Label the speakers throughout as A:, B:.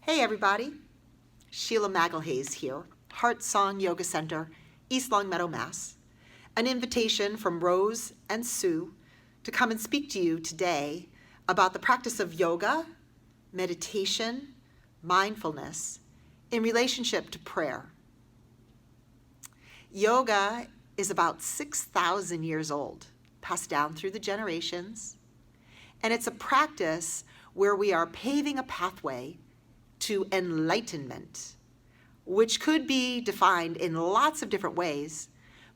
A: Hey everybody, Sheila Magalhaes here, Heartsong Yoga Center, East Longmeadow, Mass. An invitation from Rose and Sue to come and speak to you today about the practice of yoga, meditation, mindfulness in relationship to prayer. Yoga is about 6,000 years old, passed down through the generations, and it's a practice where we are paving a pathway to enlightenment, which could be defined in lots of different ways,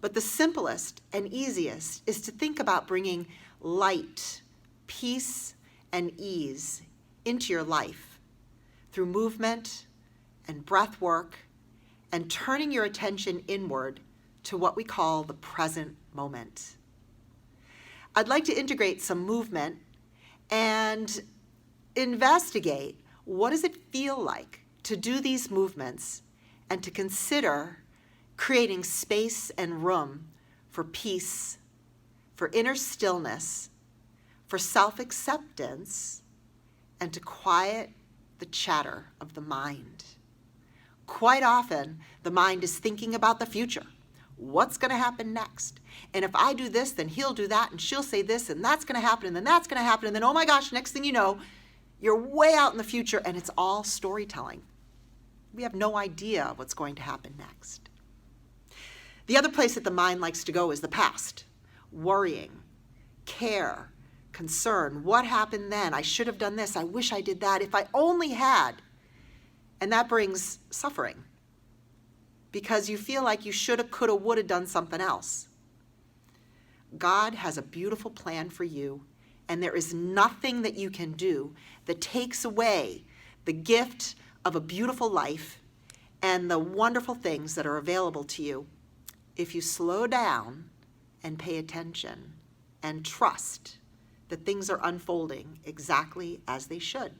A: but the simplest and easiest is to think about bringing light, peace, and ease into your life through movement and breath work and turning your attention inward to what we call the present moment. I'd like to integrate some movement and investigate what does it feel like to do these movements and to consider creating space and room for peace, for inner stillness, for self-acceptance, and to quiet the chatter of the mind. Quite often, the mind is thinking about the future. What's going to happen next? And if I do this, then he'll do that, and she'll say this, and that's going to happen, and then that's going to happen, and then, oh my gosh, next thing you know, you're way out in the future, and it's all storytelling. We have no idea what's going to happen next. The other place that the mind likes to go is the past. Worrying, care, concern. What happened then? I should have done this. I wish I did that. If I only had. And that brings suffering because you feel like you shoulda, coulda, woulda done something else. God has a beautiful plan for you, and there is nothing that you can do that takes away the gift of a beautiful life and the wonderful things that are available to you if you slow down and pay attention and trust that things are unfolding exactly as they should.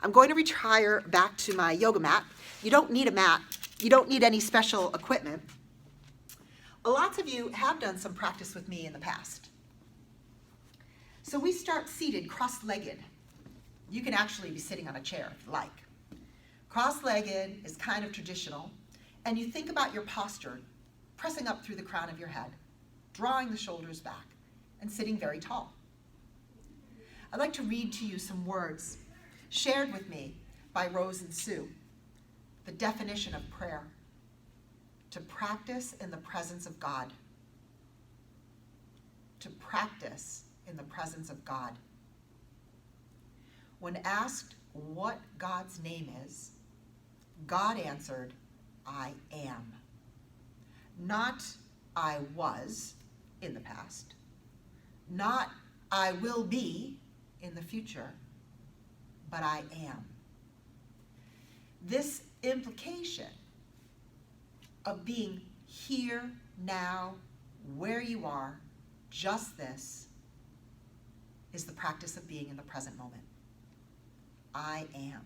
A: I'm going to retire back to my yoga mat. You don't need a mat. You don't need any special equipment. Lots of you have done some practice with me in the past. So we start seated, cross-legged. You can actually be sitting on a chair if you like. Cross-legged is kind of traditional, and you think about your posture, pressing up through the crown of your head, drawing the shoulders back, and sitting very tall. I'd like to read to you some words shared with me by Rose and Sue. The definition of prayer: to practice in the presence of God. To practice in the presence of God. When asked what God's name is, God answered, I am. Not I was in the past, not I will be in the future, but I am. This implication of being here, now, where you are, just this, is the practice of being in the present moment. I am.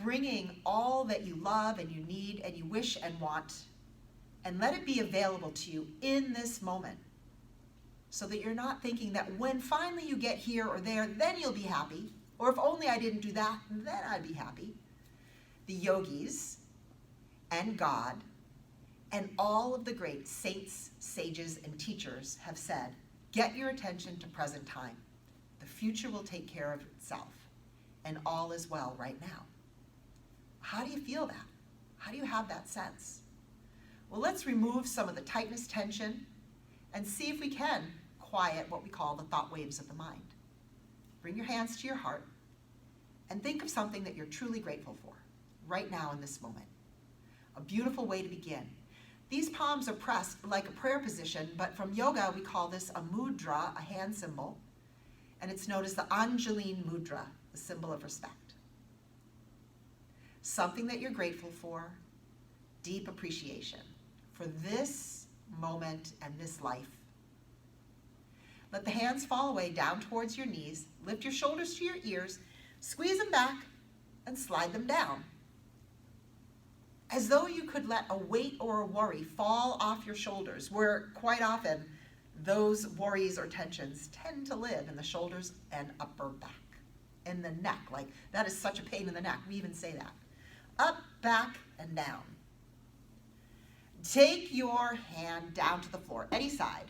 A: Bringing all that you love and you need and you wish and want, and let it be available to you in this moment, so that you're not thinking that when finally you get here or there, then you'll be happy, or if only I didn't do that, then I'd be happy. The yogis and God and all of the great saints, sages, and teachers have said, get your attention to present time. The future will take care of itself, and all is well right now. How do you feel that? How do you have that sense? Well, let's remove some of the tightness, tension, and see if we can quiet what we call the thought waves of the mind. Bring your hands to your heart and think of something that you're truly grateful for right now in this moment. A beautiful way to begin. These palms are pressed like a prayer position, but from yoga we call this a mudra, a hand symbol, and it's known as the Anjaline Mudra, the symbol of respect. Something that you're grateful for, deep appreciation for this moment and this life. Let the hands fall away down towards your knees, lift your shoulders to your ears, squeeze them back, and slide them down. As though you could let a weight or a worry fall off your shoulders, where quite often those worries or tensions tend to live in the shoulders and upper back. and the neck. Like, that is such a pain in the neck. We even say that. Up, back, and down. Take your hand down to the floor, any side,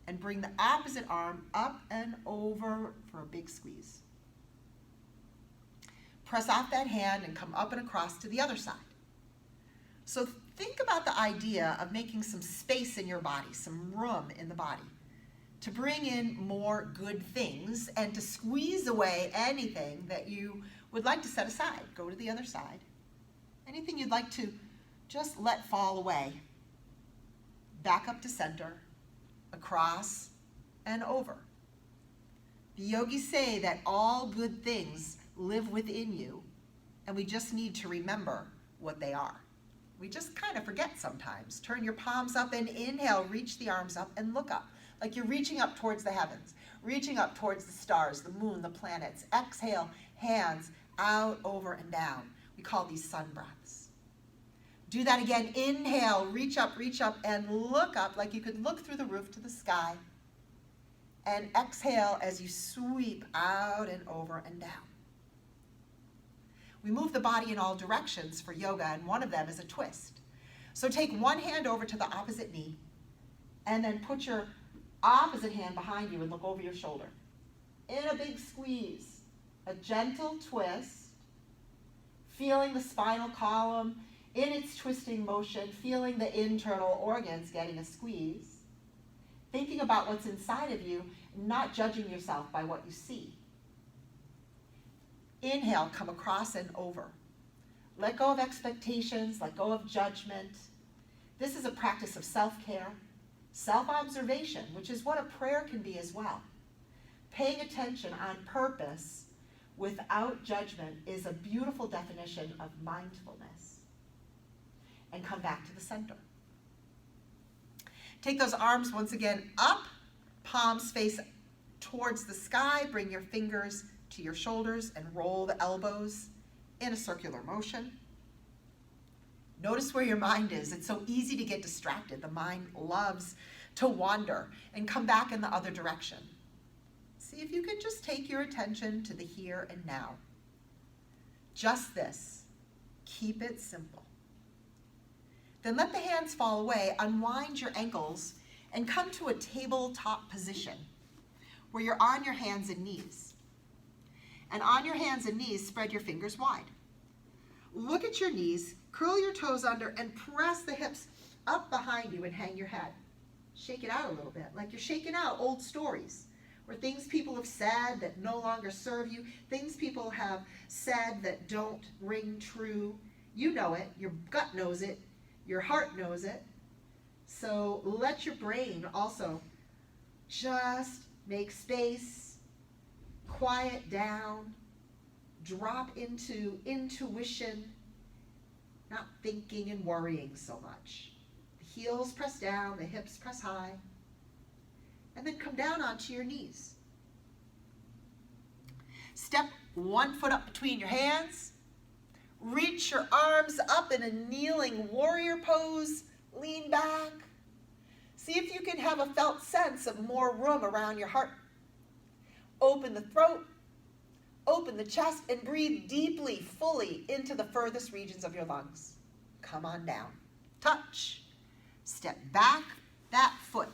A: and bring the opposite arm up and over for a big squeeze. Press off that hand and come up and across to the other side. So think about the idea of making some space in your body, some room in the body, to bring in more good things and to squeeze away anything that you would like to set aside. Go to the other side. Anything you'd like to just let fall away. Back up to center, across, and over. The yogis say that all good things live within you, and we just need to remember what they are. We just kind of forget sometimes. Turn your palms up and inhale, reach the arms up and look up, like you're reaching up towards the heavens, reaching up towards the stars, the moon, the planets. Exhale, hands out, over, and down. We call these sun breaths. Do that again. Inhale, reach up, and look up like you could look through the roof to the sky. And exhale as you sweep out and over and down. We move the body in all directions for yoga, and one of them is a twist. So take one hand over to the opposite knee, and then put your opposite hand behind you and look over your shoulder. In a big squeeze, a gentle twist, feeling the spinal column in its twisting motion, feeling the internal organs getting a squeeze, thinking about what's inside of you, not judging yourself by what you see. Inhale, come across and over. Let go of expectations, let go of judgment. This is a practice of self-care, self-observation, which is what a prayer can be as well. Paying attention on purpose without judgment is a beautiful definition of mindfulness. And come back to the center. Take those arms once again up, palms face towards the sky. Bring your fingers to your shoulders and roll the elbows in a circular motion. Notice where your mind is. It's so easy to get distracted. The mind loves to wander and come back in the other direction. See if you can just take your attention to the here and now. Just this. Keep it simple. Then let the hands fall away, unwind your ankles, and come to a tabletop position where you're on your hands and knees. And on your hands and knees, spread your fingers wide. Look at your knees, curl your toes under, and press the hips up behind you and hang your head. Shake it out a little bit, like you're shaking out old stories, or things people have said that no longer serve you, things people have said that don't ring true. You know it, your gut knows it, your heart knows it. So let your brain also just make space, quiet down, drop into intuition, not thinking and worrying so much. The heels press down, the hips press high, and then come down onto your knees. Step one foot up between your hands. Reach your arms up in a kneeling warrior pose. Lean back. See if you can have a felt sense of more room around your heart. Open the throat, open the chest, and breathe deeply, fully into the furthest regions of your lungs. Come on down. Touch. Step back that foot.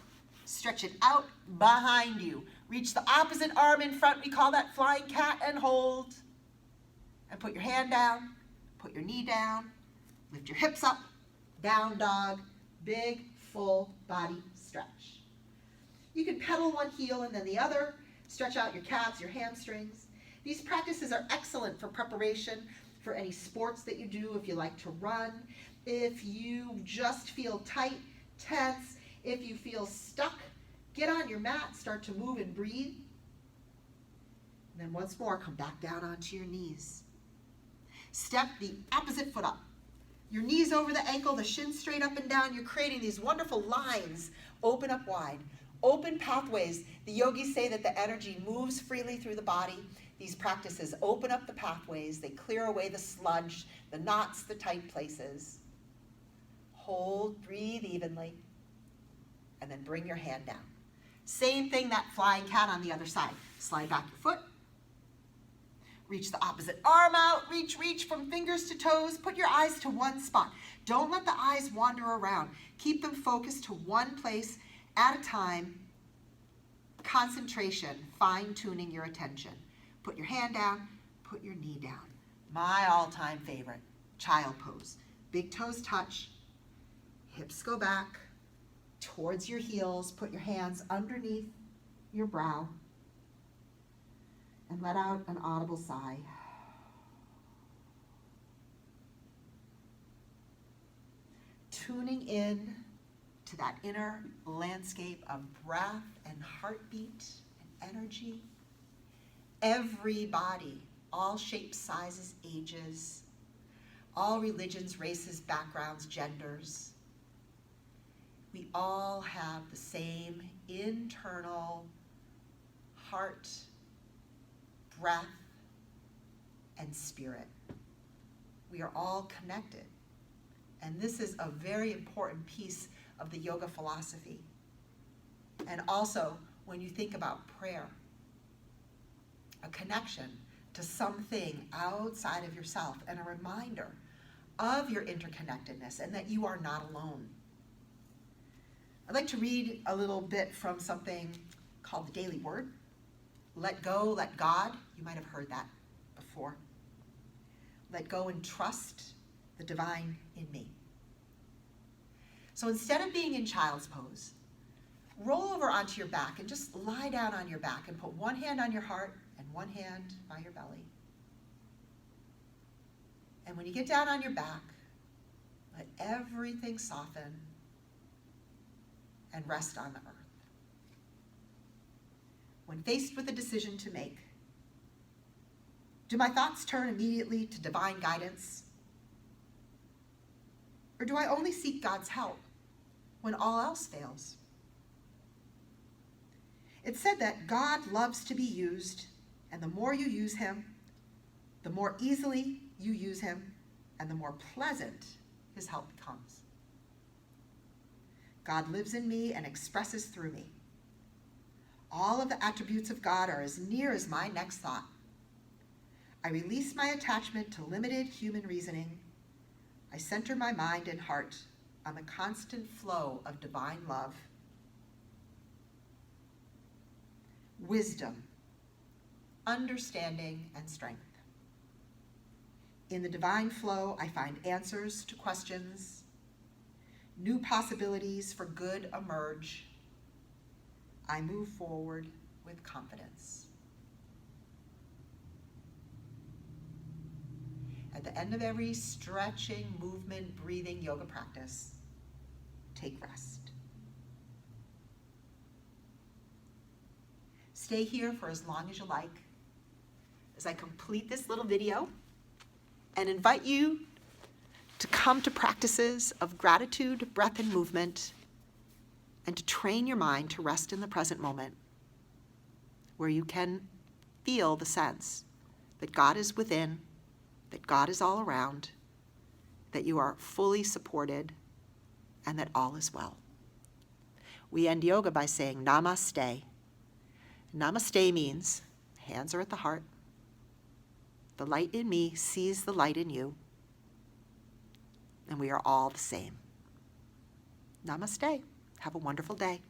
A: Stretch it out behind you. Reach the opposite arm in front. We call that flying cat, and hold. And put your hand down. Put your knee down. Lift your hips up. Down dog. Big, full body stretch. You can pedal one heel and then the other. Stretch out your calves, your hamstrings. These practices are excellent for preparation for any sports that you do, if you like to run, if you just feel tight, tense, if you feel stuck, get on your mat, start to move and breathe. And then once more, come back down onto your knees. Step the opposite foot up. Your knees over the ankle, the shin straight up and down. You're creating these wonderful lines. Open up wide. Open pathways. The yogis say that the energy moves freely through the body. These practices open up the pathways. They clear away the sludge, the knots, the tight places. Hold, breathe evenly, and then bring your hand down. Same thing, that flying cat on the other side. Slide back your foot. Reach the opposite arm out. Reach from fingers to toes. Put your eyes to one spot. Don't let the eyes wander around. Keep them focused to one place at a time. Concentration, fine-tuning your attention. Put your hand down, put your knee down. My all-time favorite, child pose. Big toes touch, hips go back towards your heels. Put your hands underneath your brow and let out an audible sigh. Tuning in to that inner landscape of breath and heartbeat and energy. Every body, all shapes, sizes, ages, all religions, races, backgrounds, genders. We all have the same internal heart, breath, and spirit. We are all connected. And this is a very important piece of the yoga philosophy. And also, when you think about prayer, a connection to something outside of yourself and a reminder of your interconnectedness and that you are not alone. I'd like to read a little bit from something called the Daily Word. Let go, let God. You might have heard that before. Let go and trust the divine in me. So instead of being in child's pose, roll over onto your back and just lie down on your back and put one hand on your heart and one hand by your belly. And when you get down on your back, let everything soften and rest on the earth. When faced with a decision to make, do my thoughts turn immediately to divine guidance? Or do I only seek God's help when all else fails? It's said that God loves to be used, and the more you use him, the more easily you use him, and the more pleasant his help becomes. God lives in me and expresses through me. All of the attributes of God are as near as my next thought. I release my attachment to limited human reasoning. I center my mind and heart on the constant flow of divine love, wisdom, understanding, and strength. In the divine flow, I find answers to questions. New possibilities for good emerge. I move forward with confidence. At the end of every stretching, movement, breathing yoga practice, take rest. Stay here for as long as you like as I complete this little video and invite you to come to practices of gratitude, breath, and movement, and to train your mind to rest in the present moment, where you can feel the sense that God is within, that God is all around, that you are fully supported, and that all is well. We end yoga by saying namaste. Namaste means hands are at the heart. The light in me sees the light in you, and we are all the same. Namaste. Have a wonderful day.